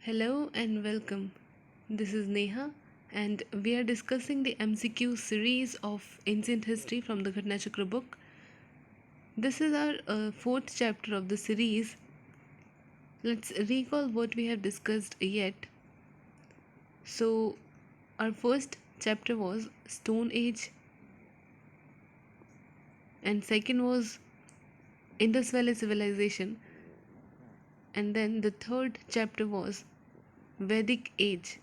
Hello and welcome. This is Neha, and we are discussing the MCQ series of ancient history from the Ghatnachakra book. This is our fourth chapter of the series. Let's recall what we have discussed yet. So, our first chapter was Stone Age, and second was Indus Valley Civilization, and then the third chapter was Vedic Age.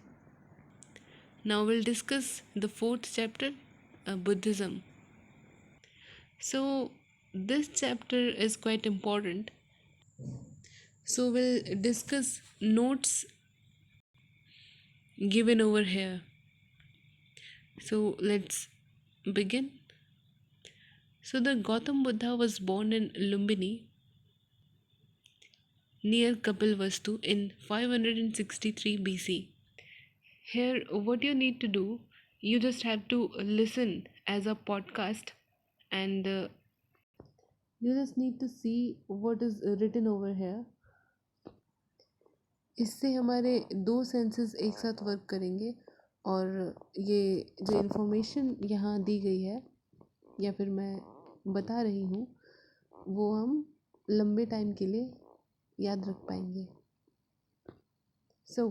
Now we'll discuss the fourth chapter, Buddhism. So, this chapter is quite important. So, we'll discuss notes given over here. So, let's begin. So, the Gautam Buddha was born in Lumbini near Kapilvastu in 563 BC. Here, what you need to do, you just have to listen as a podcast and you just need to see what is written over here. इससे हमारे दो senses एक साथ work करेंगे और ये जो information यहाँ दी गई है या फिर मैं बता रही हूँ वो हम लंबे टाइम के लिए याद रख पाएंगे. सो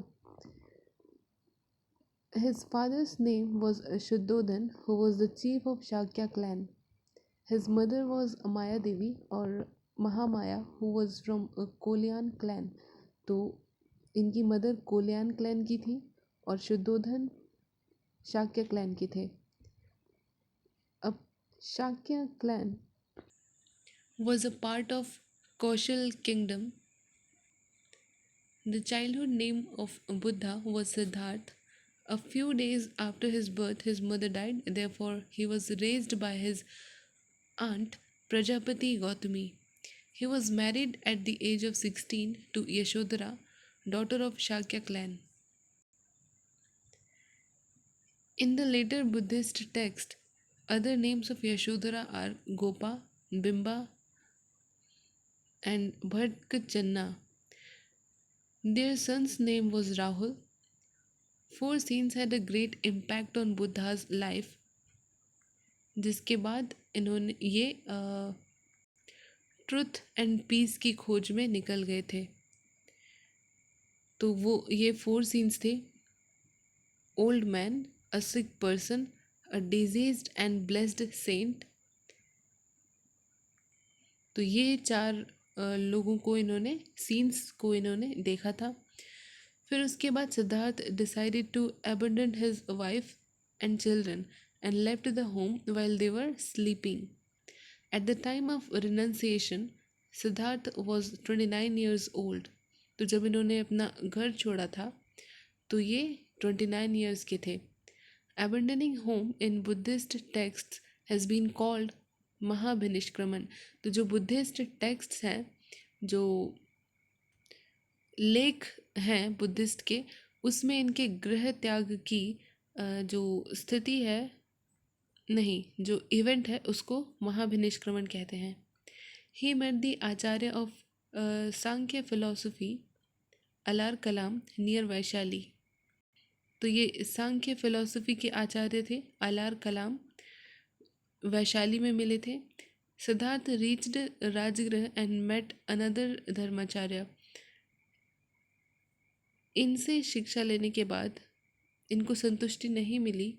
his father's name was Shuddhodhan, who was the chief of Shakya clan. His mother was Maya Devi or Mahamaya, who was from Kolyan clan. तो इनकी मदर कोल्यान क्लैन की थी और शुद्धोधन शाक्य क्लैन के थे. अब Shakya clan was a part of Kaushal kingdom. The childhood name of Buddha was Siddharth. A few days after his birth, his mother died. Therefore, he was raised by his aunt Prajapati Gautami. He was married at the age of 16 to Yashodhara, daughter of Shakya clan. In the later Buddhist text, other names of Yashodhara are Gopa, Bimba, and Bhatkachanna. Their son's name was Rahul. Four scenes had a great impact on Buddha's life. जिसके बाद इन्होंने ये truth and piece की खोज में निकल गए थे. तो वो ये फोर सीन्स थे: old man, a sick person, a diseased and blessed saint. तो ये चार लोगों को इन्होंने सीन्स को इन्होंने देखा था. फिर उसके बाद Siddhartha decided to abandon his wife and children and left the home while they were sleeping. At the time of renunciation, Siddharth was 29 years old. तो जब इन्होंने अपना घर छोड़ा था तो ये 29 years के थे. Abandoning home in Buddhist texts has been called महाभिनिष्क्रमण. तो जो बुद्धिस्ट टेक्स्ट्स हैं, जो लेख हैं बुद्धिस्ट के, उसमें इनके गृह त्याग की जो स्थिति है, नहीं, जो इवेंट है उसको महाभिनिष्क्रमण कहते हैं. He met the acharya of Samkhya philosophy Alara Kalama near Vaishali. तो ये सांख्य फिलोसफी के आचार्य थे अलार कलाम, वैशाली में मिले थे. Siddhartha reached Rajgriha and met another dharmacharya. इनसे शिक्षा लेने के बाद इनको संतुष्टि नहीं मिली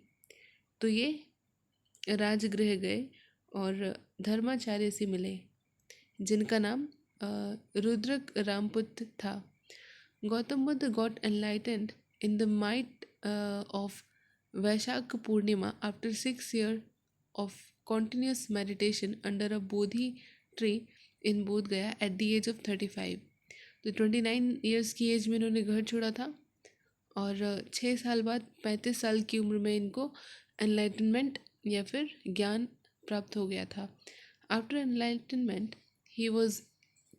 तो ये राजगृह गए और धर्माचार्य से मिले जिनका नाम रुद्रक रामपुत्र था. Gautam Buddha got enlightened in the might of Vaishakh Purnima after 6 years of continuous meditation under a bodhi tree in बोध गया एट द एज ऑफ 35. तो 29 years की एज में इन्होंने घर छोड़ा था और 6 साल बाद 35 साल की उम्र में इनको एनलाइटनमेंट या फिर ज्ञान प्राप्त हो गया था. After enlightenment he was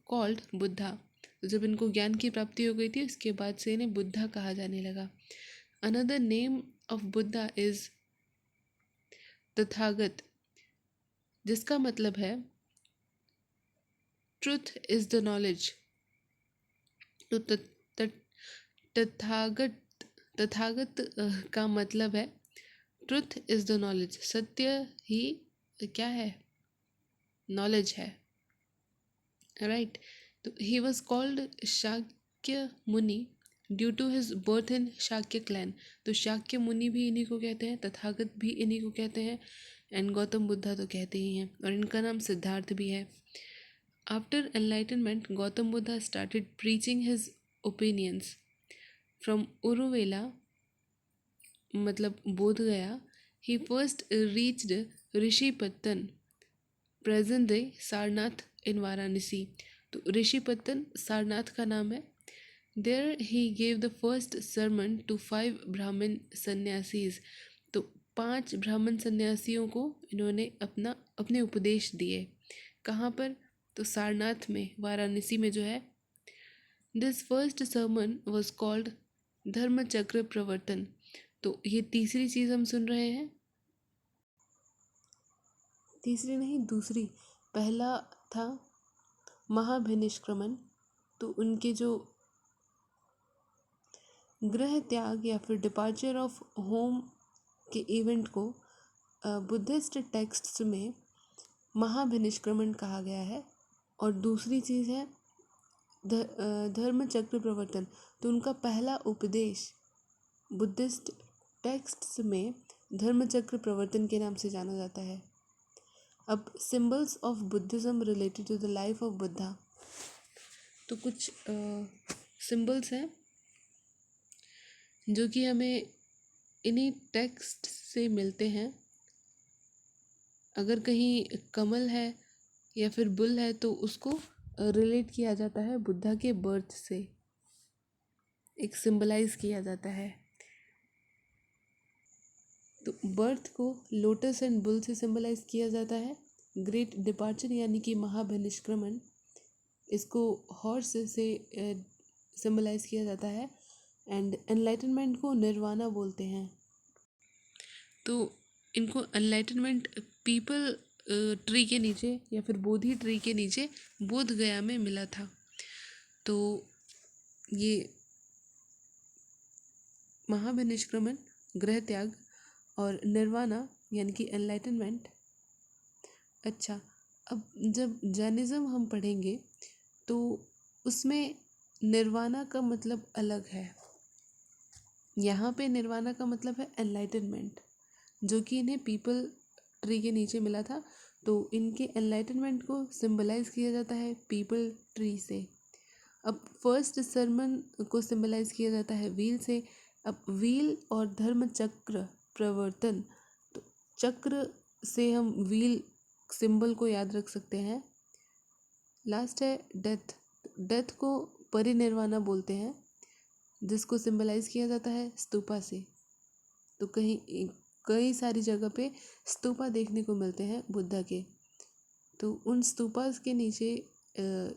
called Buddha. जब इनको ज्ञान की प्राप्ति हो गई थी उसके बाद से इन्हें बुद्धा कहा जाने लगा. Another name of Buddha is Tathagata, जिसका मतलब है ट्रुथ इज द नॉलेज. तो तथागत तथागत का मतलब है ट्रुथ इज द नॉलेज, सत्य ही क्या है, नॉलेज है, राइट। तो he was called Shakya Muni due to his birth in Shakya clan. तो शाक्य मुनि भी इन्हीं को कहते हैं, तथागत भी इन्हीं को कहते हैं, एंड गौतम बुद्धा तो कहते ही हैं, और इनका नाम सिद्धार्थ भी है। After enlightenment Gautama Buddha started preaching his opinions from Uruvela, मतलब Bodh Gaya. He first reached Rishipatana, present day Sarnath in Varanasi. तो ऋषिपत्तन सारनाथ का नाम है। There he gave the first sermon to 5 Brahmin sannyasis. तो 5 ब्राह्मण सन्यासियों को इन्होंने अपने उपदेश दिए। कहाँ पर? तो सारनाथ में, वाराणसी में जो है। This first sermon was called Dharmachakra Pravartan. तो ये तीसरी चीज़ हम सुन रहे हैं, तीसरी नहीं दूसरी। पहला था महाभिनिष्क्रमण। तो उनके जो गृह त्याग या फिर डिपार्चर ऑफ होम के इवेंट को बुद्धिस्ट टेक्स्ट्स में महाभिनिष्क्रमण कहा गया है। और दूसरी चीज़ है धर्मचक्र प्रवर्तन। तो उनका पहला उपदेश बुद्धिस्ट टेक्स्ट्स में धर्मचक्र प्रवर्तन के नाम से जाना जाता है। अब symbols of Buddhism related to the life of Buddha. तो कुछ सिंबल्स हैं जो कि हमें इन्हीं टेक्स्ट से मिलते हैं। अगर कहीं कमल है या फिर बुल है तो उसको रिलेट किया जाता है बुद्धा के बर्थ से, एक सिंबलाइज किया जाता है। तो बर्थ को लोटस एंड बुल से सिंबलाइज किया जाता है। ग्रेट डिपार्चर यानी कि महाभिनिष्क्रमण, इसको हॉर्स से सिंबलाइज किया जाता है। एंड एनलाइटनमेंट को निर्वाणा बोलते हैं। तो इनको एनलाइटनमेंट पीपल ट्री के नीचे या फिर बोधि ट्री के नीचे बोध गया में मिला था। तो ये महाभिनिष्क्रमण, गृह त्याग और निर्वाणा यानी कि एनलाइटनमेंट। अच्छा, अब जब जैनिज़्म हम पढ़ेंगे तो उसमें निर्वाणा का मतलब अलग है। यहाँ पे निर्वाणा का मतलब है एनलाइटनमेंट, जो कि इन्हें पीपल ट्री के नीचे मिला था। तो इनके एनलाइटनमेंट को सिंबलाइज किया जाता है पीपल ट्री से। अब फर्स्ट सरमन को सिंबलाइज किया जाता है व्हील से। अब व्हील और धर्म चक्र प्रवर्तन, तो चक्र से हम व्हील सिंबल को याद रख सकते हैं। लास्ट है डेथ। डेथ को परिनिर्वाणा बोलते हैं, जिसको सिंबलाइज किया जाता है स्तूपा से। तो कई सारी जगह पे स्तूपा देखने को मिलते हैं बुद्धा के। तो उन स्तूपास के नीचे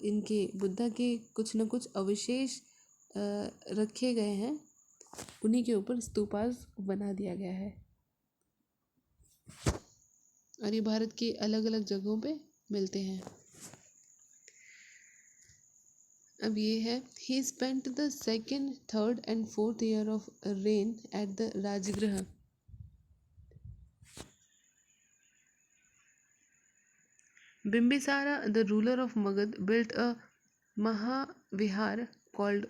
इनके बुद्धा के कुछ न कुछ अवशेष रखे गए हैं, उन्हीं के ऊपर स्तूपास बना दिया गया है। और ये भारत के अलग अलग जगहों पे मिलते हैं। अब ये है, he spent the 2nd, 3rd and 4th year of rain at the Rajgriha. Bimbisara, the ruler of Magad, built a Mahavihar called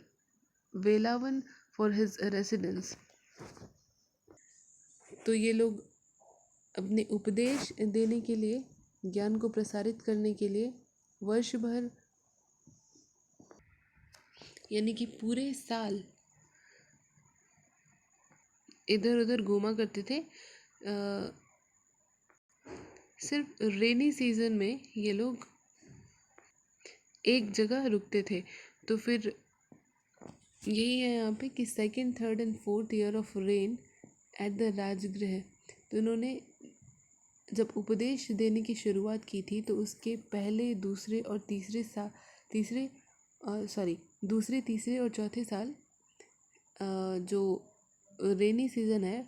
Velavan for his residence. तो ये लोग अपने उपदेश देने के लिए, ज्ञान को प्रसारित करने के लिए वर्ष भर यानी कि पूरे साल इधर उधर घूमा करते थे। सिर्फ रेनी सीजन में ये लोग एक जगह रुकते थे। तो फिर यही है यहाँ पे कि 2nd, 3rd and 4th year of rain at the Rajgriha. तो इन्होंने जब उपदेश देने की शुरुआत की थी तो उसके पहले, दूसरे और तीसरे और चौथे साल जो रेनी सीज़न है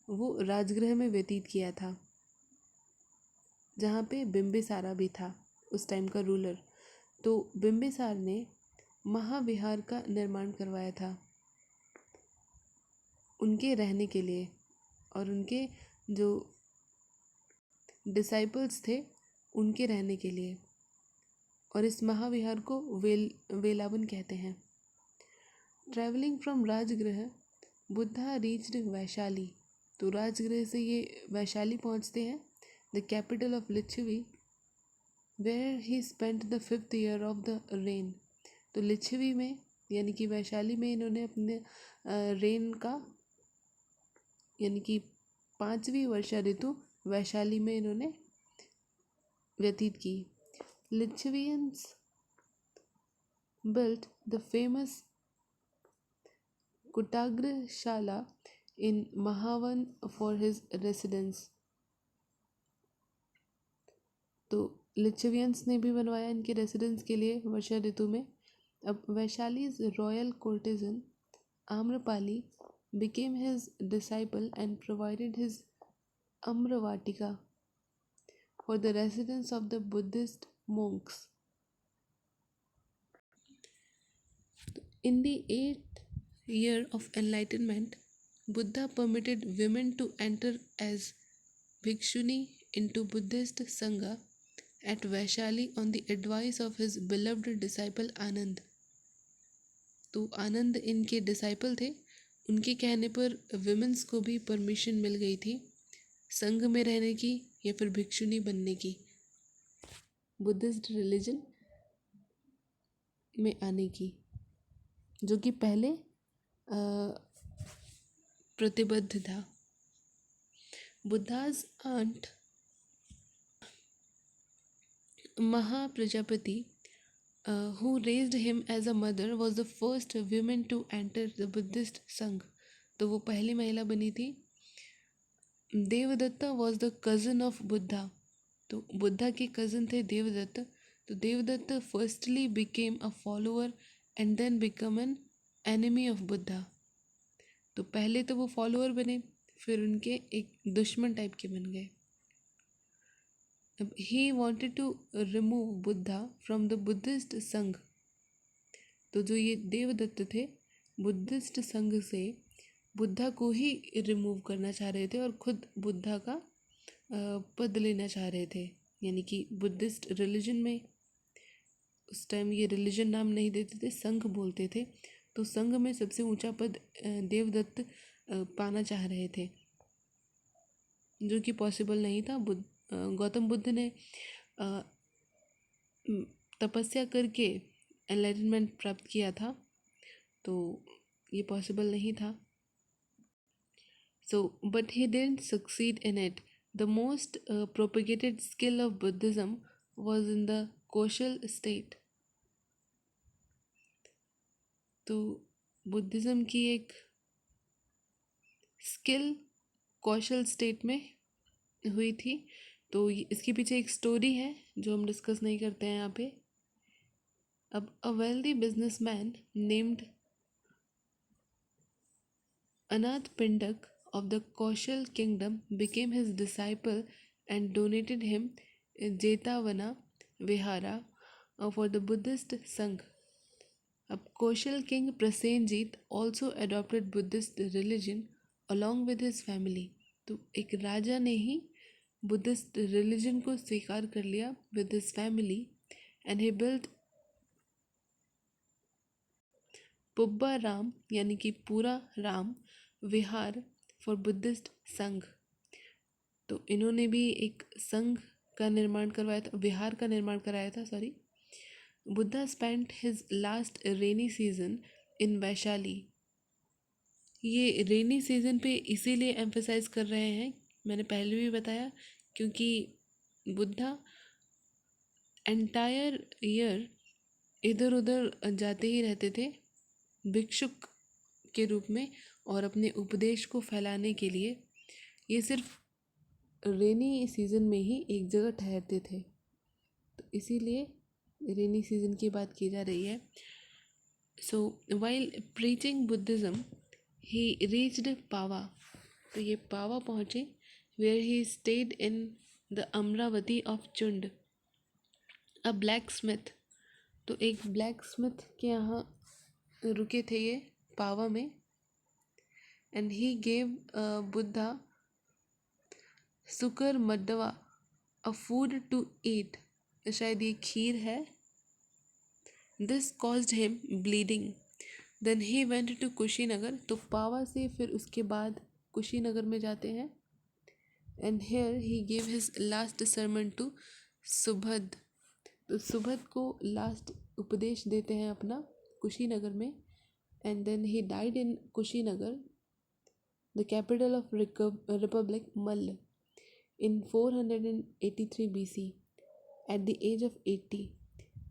वो राजगृह में व्यतीत किया था, जहाँ पे बिम्बिसारा भी था उस टाइम का रूलर। तो बिम्बिसार ने महाविहार का निर्माण करवाया था उनके रहने के लिए, और उनके जो डिसाइपल्स थे उनके रहने के लिए। और इस महाविहार को वेलावन कहते हैं। Travelling from Rajgriha, Buddha reached Vaishali. तो राजगृह से ये वैशाली पहुंचते हैं, the capital of Lichchhavi, where he spent the 5th year of the rain. तो लिच्छवी में यानी कि वैशाली में इन्होंने अपने रेन का यानी कि 5वीं वर्षा ऋतु वैशाली में इन्होंने व्यतीत की। लिच्छवियंस built the famous Kutagrashala in Mahavan for his residence। तो लिच्छवियंस ने भी बनवाया इनके रेसिडेंस के लिए वर्षा ऋतु में। अब Vaishali's royal courtesan Amrapali became his disciple and provided his Amravatika for the residence of the Buddhist monks। In the 8th year of enlightenment, Buddha permitted women to enter as bhikshuni into Buddhist Sangha at Vaishali on the advice of his beloved disciple Anand। तो आनंद इनके disciple थे, उनके कहने पर women's को भी permission मिल गई थी संघ में रहने की या फिर भिक्षुनी बनने की, बुद्धिस्ट रिलीजन में आने की, जो कि पहले प्रतिबद्ध था। बुद्धाज आंट महा Prajapati who raised him as a mother was the first woman to enter the Buddhist संघ। तो वो पहली महिला बनी थी। Devdatta was the cousin of Buddha. तो बुद्धा के कज़न थे देवदत्त। तो Devdatta firstly became a follower and then become an enemy of Buddha. तो पहले तो वो फॉलोअर बने, फिर उनके एक दुश्मन टाइप के बन गए। अब he wanted to remove Buddha from the Buddhist संघ। तो जो ये देवदत्त थे बुद्धिस्ट संघ से बुद्धा को ही रिमूव करना चाह रहे थे और खुद बुद्धा का पद लेना चाह रहे थे, यानी कि बुद्धिस्ट रिलीजन में उस टाइम ये रिलीजन नाम नहीं देते थे, संघ बोलते थे। तो संघ में सबसे ऊंचा पद देवदत्त पाना चाह रहे थे, जो कि पॉसिबल नहीं था। गौतम बुद्ध ने तपस्या करके एनलाइटनमेंट प्राप्त किया था, तो ये पॉसिबल नहीं था। So but he didn't succeed in it. The most propagated skill of Buddhism was in the Kaushal state. तो बुद्धिज्म की एक स्किल कौशल स्टेट में हुई थी। तो इसके पीछे एक स्टोरी है जो हम डिस्कस नहीं करते हैं यहाँ पे। अब a wealthy businessman named Anatha Pindaka of the Kosala kingdom became his disciple and donated him Jetavana vihara for the Buddhist sangha. अब Kosala king Prasenjit also adopted Buddhist religion along with his family. तो एक राजा ने ही बुद्धिस्ट रिलीजन को स्वीकार कर लिया with his family, and he built Pubbarama यानी कि पूरा राम विहार फॉर बुद्धिस्ट संघ। तो इन्होंने भी एक संघ का निर्माण करवाया था, विहार का निर्माण कराया था, sorry. Buddha spent his last rainy season in Vaishali. ये रेनी सीजन पे इसीलिए एम्फेसाइज कर रहे हैं, मैंने पहले भी बताया, क्योंकि बुद्धा एंटायर ईयर इधर उधर जाते ही रहते थे भिक्षुक के रूप में और अपने उपदेश को फैलाने के लिए। ये सिर्फ रेनी सीजन में ही एक जगह ठहरते थे, तो इसीलिए रेनी सीजन की बात की जा रही है। So while preaching Buddhism he reached Pava. तो ये पावा पहुँचे, where he stayed in the Amaravati of Chunda. A blacksmith तो एक ब्लैक स्मिथ के यहाँ रुके थे ये पावा में, एंड ही गेव बुद्धा सुकर मड्डवा अ फूड टू ईट, शायद ये खीर है। This caused him bleeding, then he went to Kushinagar. तो पावा से फिर उसके बाद कुशीनगर में जाते हैं, and here he gave his last sermon to Subhadda. तो सुभद को लास्ट उपदेश देते हैं अपना कुशीनगर में, and then he died in Kushinagar, the capital of republic Malla, in 483 BC at the age of 80.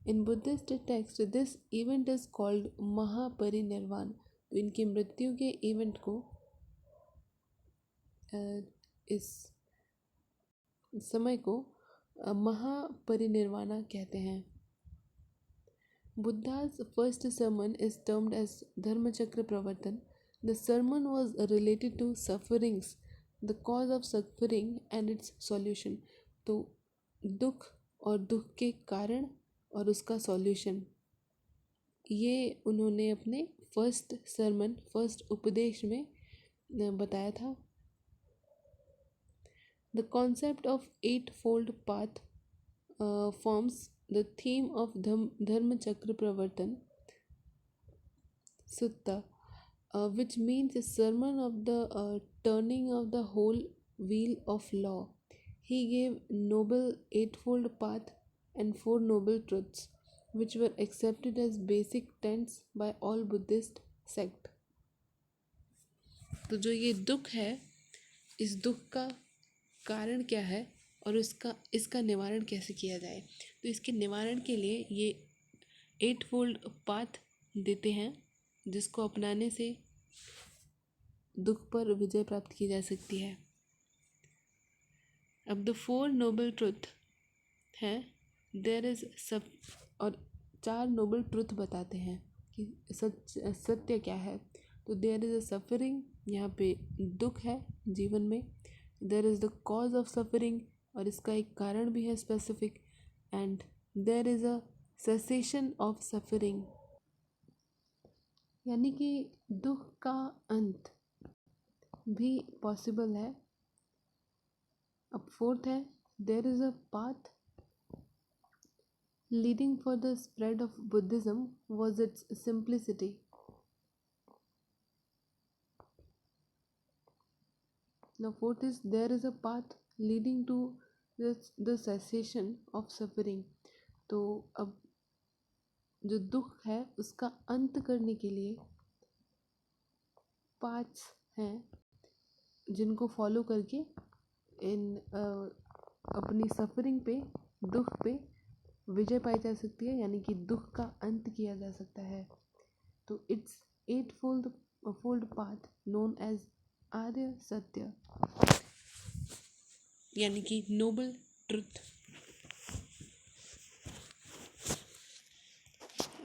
In Buddhist text, this event is called Mahaparinirvan. तो इनकी मृत्यु के इवेंट को इस समय को महापरिनिर्वाणा कहते हैं। Buddha's first sermon is termed as Dharmachakra Pravartan. The sermon was related to sufferings, the cause of suffering and its solution. तो दुख और दुख के कारण और उसका सॉल्यूशन, ये उन्होंने अपने फर्स्ट उपदेश में बताया था। The concept of eightfold path forms the theme of Dharmachakra Pravartan Sutta, which means a sermon of the turning of the whole wheel of law. He gave noble eightfold path and four noble truths, which were accepted as basic tenets by all Buddhist sect. तो जो ये दुख है, इस दुख का कारण क्या है और इसका निवारण कैसे किया जाए, तो इसके निवारण के लिए ये 8 फोल्ड पाथ देते हैं, जिसको अपनाने से दुख पर विजय प्राप्त की जा सकती है। अब द 4 नोबल ट्रुथ हैं, देयर इज सब, और 4 नोबल ट्रुथ बताते हैं कि सत्य क्या है। तो देयर इज अ सफरिंग, यहाँ पे दुख है जीवन में। There is the cause of suffering, और इसका एक कारण भी है specific. And there is a cessation of suffering, यानी कि दुख का अंत भी पॉसिबल है। अब फोर्थ है, there is a path leading for the spread of Buddhism was its simplicity. Now fourth is there is a path leading to the cessation of suffering. तो अब जो दुख है उसका अंत करने के लिए 5 हैं, जिनको फॉलो करके इन अपनी सफरिंग पे, दुख पे विजय पाई जा सकती है, यानी कि दुख का अंत किया जा सकता है। तो it's 8 fold path known as Arya Satya, यानी कि नोबल ट्रुथ।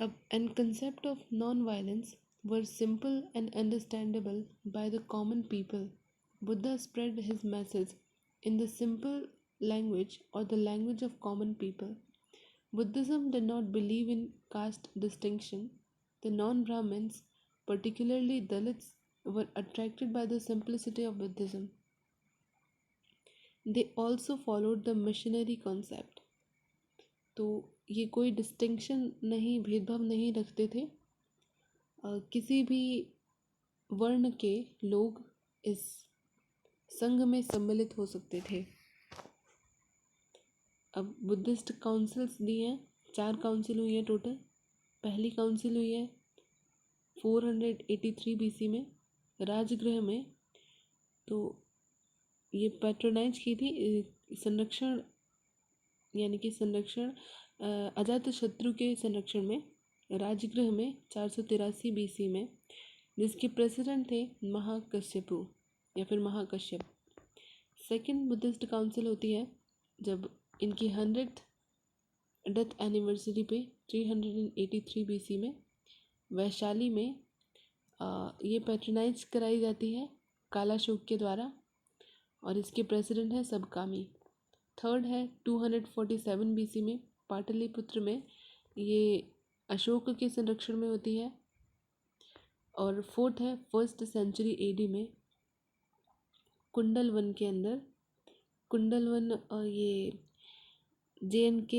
अब and concept of non violence were simple and understandable by the common people. Buddha spread his message in the simple language और the language of common people. Buddhism did not believe in caste distinction. The non-Brahmins, particularly Dalits, were attracted by the simplicity of Buddhism. They also followed the missionary concept. तो ये कोई distinction नहीं, भेदभाव नहीं रखते थे। किसी भी वर्ण के लोग इस संघ में सम्मिलित हो सकते थे। अब बुद्धिस्ट काउंसिल्स दी हैं, 4 काउंसिल हुई है टोटल। पहली काउंसिल हुई है 483 BC में राजगृह में। तो ये पैट्रोनाइज की थी, संरक्षण, यानी कि संरक्षण अजातशत्रु के संरक्षण में राजगृह में 483 BC में, जिसके प्रेसिडेंट थे महाकश्यपु या फिर महाकश्यप। सेकेंड बुद्धिस्ट काउंसिल होती है जब इनकी 100th डेथ एनिवर्सरी पे 383 BC में वैशाली में ये पैट्रोनाइज कराई जाती है कालाशोक के द्वारा, और इसके प्रेसिडेंट है सबकामी। थर्ड है 247 BC में पाटलिपुत्र में ये अशोक के संरक्षण में होती है। और फोर्थ है 1st सेंचुरी एडी में कुंडल वन के अंदर। कुंडल वन ये JNK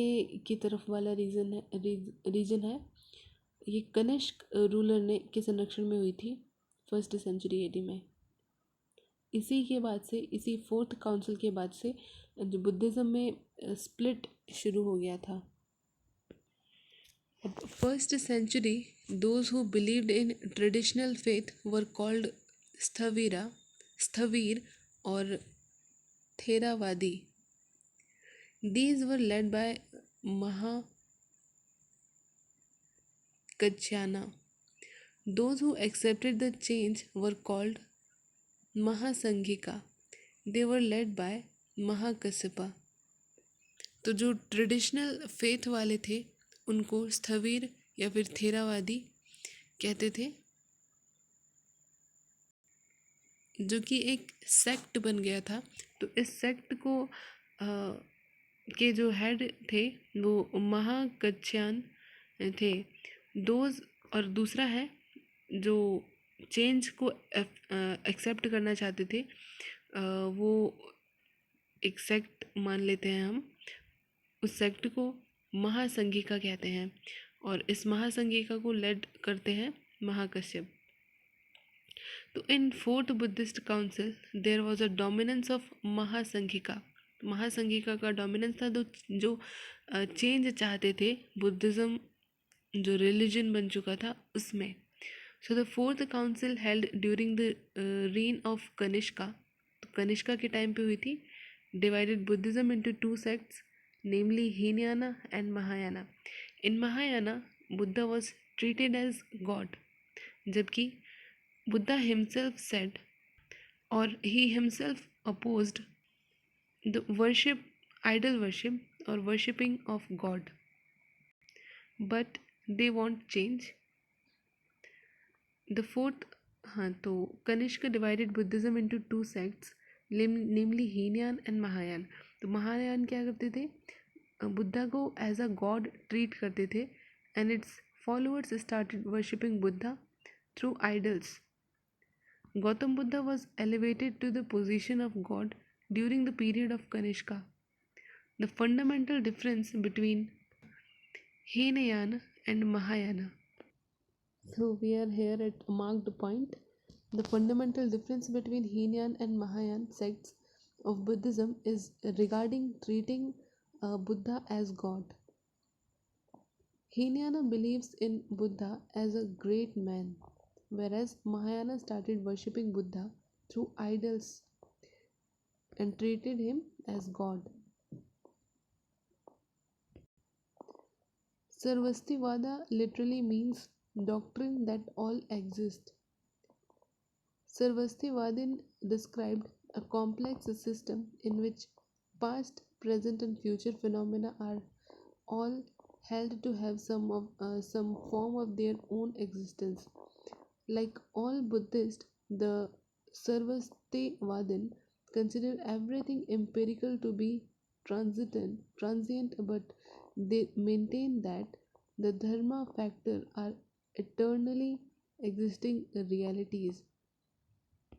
की तरफ वाला रीजन है। ये कनिष्क रूलर ने के संरक्षण में हुई थी 1st सेंचुरी एडी में। इसी के बाद से, इसी फोर्थ काउंसिल के बाद से जो बुद्धिज़्म में स्प्लिट शुरू हो गया था। अब 1st century those who believed in traditional faith were called Sthavir और Theravadi. These were led by Mahakachyana. Those who accepted the change were called Mahasangika. They were led by Mahakasyapa. तो जो ट्रेडिशनल फेथ वाले थे उनको स्थवीर या फिर थेरावादी कहते थे, जो कि एक सेक्ट बन गया था। तो इस सेक्ट को के जो हेड थे वो महाकच्यान थे। दोज और दूसरा है जो चेंज को एक्सेप्ट करना चाहते थे, वो एक सेक्ट मान लेते हैं हम। उस सेक्ट को महासंघिका कहते हैं और इस महासंघिका को लेड करते हैं महाकश्यप। तो in fourth Buddhist council there was a dominance of Mahasanghika. Mahasanghika का डोमिनेंस था, जो चेंज चाहते थे बुद्धिज़्म जो रिलीजन बन चुका था उसमें। So the fourth council held during the reign of Kanishka. तो कनिष्का के टाइम पे हुई थी। Divided Buddhism into 2 sects, namely Hinayana and Mahayana. In Mahayana Buddha was treated as god, जबकि बुद्धा हिमसेल्फ सेड और he himself opposed the worship, idol worship or worshipping of God, but they want change. The fourth, हाँ, तो Kanishka divided Buddhism into 2 sects, namely Hinayana and Mahayana. तो महायान क्या करते थे, बुद्धा को as a God treat करते थे and its followers started worshipping Buddha through idols. Gautam Buddha was elevated to the position of God during the period of Kanishka. The fundamental difference between Hinayana and Mahayana. So we are here at a marked point. The fundamental difference between Hinayana and Mahayana sects of Buddhism is regarding treating Buddha as God. Hinayana believes in Buddha as a great man, whereas Mahayana started worshipping Buddha through idols and treated him as God. Sarvastivada literally means doctrine that all exist. Sarvastivadin described a complex system in which past, present, and future phenomena are all held to have some form of their own existence. Like all Buddhists, the Sarvastivadin consider everything empirical to be transient, but they maintain that the dharma factor are eternally existing realities.